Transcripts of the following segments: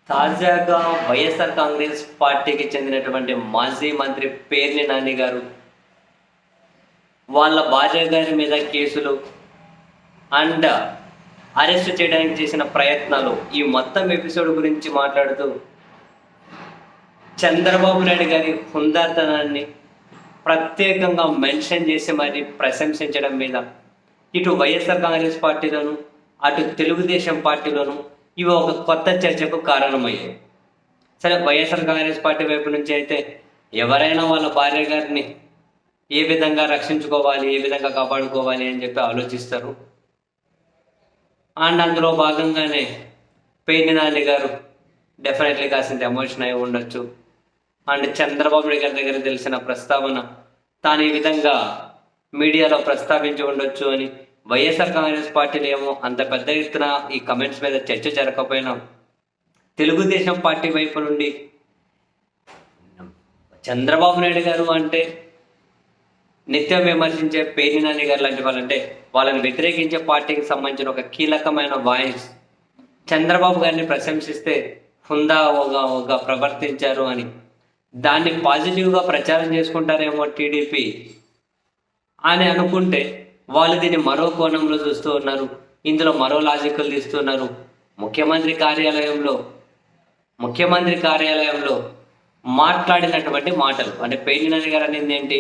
తాజాగా వైఎస్ఆర్ కాంగ్రెస్ పార్టీకి చెందినటువంటి మాజీ మంత్రి పేర్ని నాని గారు వాళ్ళ భార్య గారి మీద కేసులు అండ్ అరెస్ట్ చేయడానికి చేసిన ప్రయత్నాలు ఈ మొత్తం ఎపిసోడ్ గురించి మాట్లాడుతూ చంద్రబాబు నాయుడు గారి హుందాతనాన్ని ప్రత్యేకంగా మెన్షన్ చేసి మరి ప్రశంసించడం మీద ఇటు వైఎస్ఆర్ కాంగ్రెస్ పార్టీలోను అటు తెలుగుదేశం పార్టీలోను ఇవి ఒక కొత్త చర్చకు కారణమయ్యాయి. సరే, వైఎస్ఆర్ కాంగ్రెస్ పార్టీ వైపు నుంచి అయితే ఎవరైనా వాళ్ళ భార్య గారిని ఏ విధంగా రక్షించుకోవాలి, ఏ విధంగా కాపాడుకోవాలి అని చెప్పి ఆలోచిస్తారు. అండ్ అందులో భాగంగానే పేర్ని నాని గారు డెఫినెట్లీ కాసింత ఎమోషన్ అయి ఉండొచ్చు. అండ్ చంద్రబాబు నాయుడు గారి దగ్గర తెలిసిన ప్రస్తావన తాను ఈ విధంగా మీడియాలో ప్రస్తావించి ఉండొచ్చు అని వైఎస్ఆర్ కాంగ్రెస్ పార్టీలు ఏమో అంత పెద్ద ఎత్తున ఈ కమెంట్స్ మీద చర్చ జరగకపోయినా తెలుగుదేశం పార్టీ వైపు నుండి చంద్రబాబు నాయుడు గారు అంటే నిత్యం విమర్శించే పేర్ని నాని గారు లాంటి వాళ్ళంటే వాళ్ళని వ్యతిరేకించే పార్టీకి సంబంధించిన ఒక కీలకమైన వాయిస్ చంద్రబాబు గారిని ప్రశంసిస్తే హుందాగా ప్రవర్తించారు అని దాన్ని పాజిటివ్గా ప్రచారం చేసుకుంటారేమో టీడీపీ అని అనుకుంటే వాళ్ళు దీన్ని మరో కోణంలో చూస్తూ ఉన్నారు. ఇందులో మరో లాజికల్ తీస్తున్నారు. ముఖ్యమంత్రి కార్యాలయంలో మాట్లాడినటువంటి మాటలు అంటే పేర్ని నాని గారు అనేది ఏంటి,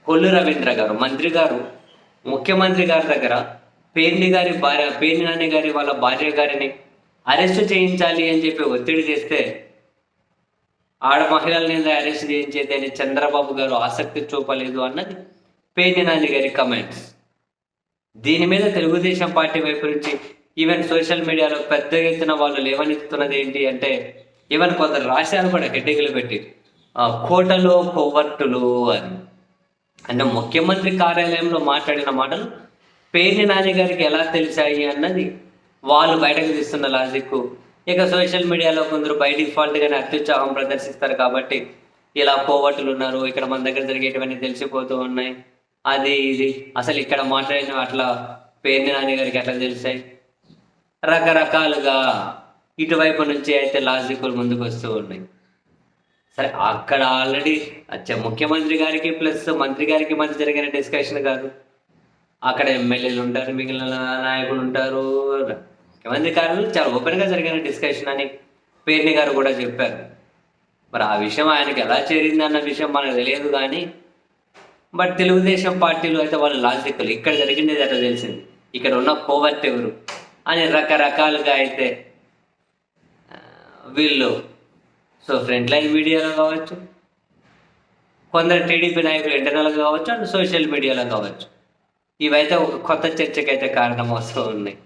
కొల్లు రవీంద్ర గారు మంత్రి గారు ముఖ్యమంత్రి గారి దగ్గర పేర్ని నాని గారి వాళ్ళ భార్య గారిని అరెస్ట్ చేయించాలి అని చెప్పి ఒత్తిడి చేస్తే ఆడ మహిళల్ని అరెస్ట్ చేయించేది అని చంద్రబాబు గారు ఆసక్తి చూపలేదు అన్నది పేర్ని నాని గారి కమెంట్స్. దీని మీద తెలుగుదేశం పార్టీ వైపు నుంచి ఈవెన్ సోషల్ మీడియాలో పెద్ద ఎత్తున వాళ్ళు లేవనెత్తుతున్నది ఏంటి అంటే ఈవెన్ కొందరు రాశారు కూడా హెడ్డింగ్లు పెట్టి కోటలో కొవ్వట్టులు అని. అంటే ముఖ్యమంత్రి కార్యాలయంలో మాట్లాడిన మాటలు పేర్ని నాని గారికి ఎలా తెలిసాయి అన్నది వాళ్ళు బయటకు తీస్తున్న లాజిక్. ఇక సోషల్ మీడియాలో కొందరు బై డిఫాల్ట్గానే అత్యుత్సాహం ప్రదర్శిస్తారు కాబట్టి ఇలా కోవట్టులు ఉన్నారు, ఇక్కడ మన దగ్గర జరిగేటివన్నీ తెలిసిపోతూ ఉన్నాయి, అది ఇది అసలు ఇక్కడ మాట్లాడిన అట్లా పేర్ని నాని గారికి ఎట్లా తెలిసాయి, రకరకాలుగా ఇటువైపు నుంచి అయితే లాజిక్లు ముందుకు వస్తూ ఉన్నాయి. సరే, అక్కడ ఆల్రెడీ ముఖ్యమంత్రి గారికి ప్లస్ మంత్రి గారికి మధ్య జరిగిన డిస్కషన్ కాదు, అక్కడ ఎమ్మెల్యేలు ఉంటారు, మిగిలిన నాయకులు ఉంటారు, ముఖ్యమంత్రి గారు చాలా ఓపెన్గా జరిగిన డిస్కషన్ అని పేర్ని గారు కూడా చెప్పారు. మరి ఆ విషయం ఆయనకి ఎలా చేరింది అన్న విషయం మనకు తెలియదు కానీ బట్ తెలుగుదేశం పార్టీలో అయితే వాళ్ళ లాజికల్ ఇక్కడ జరిగింది అట్లా తెలిసింది, ఇక్కడ ఉన్న కోవర్ట్ ఎవరు అని రకరకాలుగా అయితే వీళ్ళు ఫ్రంట్ లైన్ మీడియాలో కావచ్చు, కొందరు టీడీపీ నాయకులు ఇంటర్నల్గా కావచ్చు అండ్ సోషల్ మీడియాలో కావచ్చు, ఇవైతే ఒక కొత్త చర్చకైతే కారణం వస్తూ ఉన్నాయి.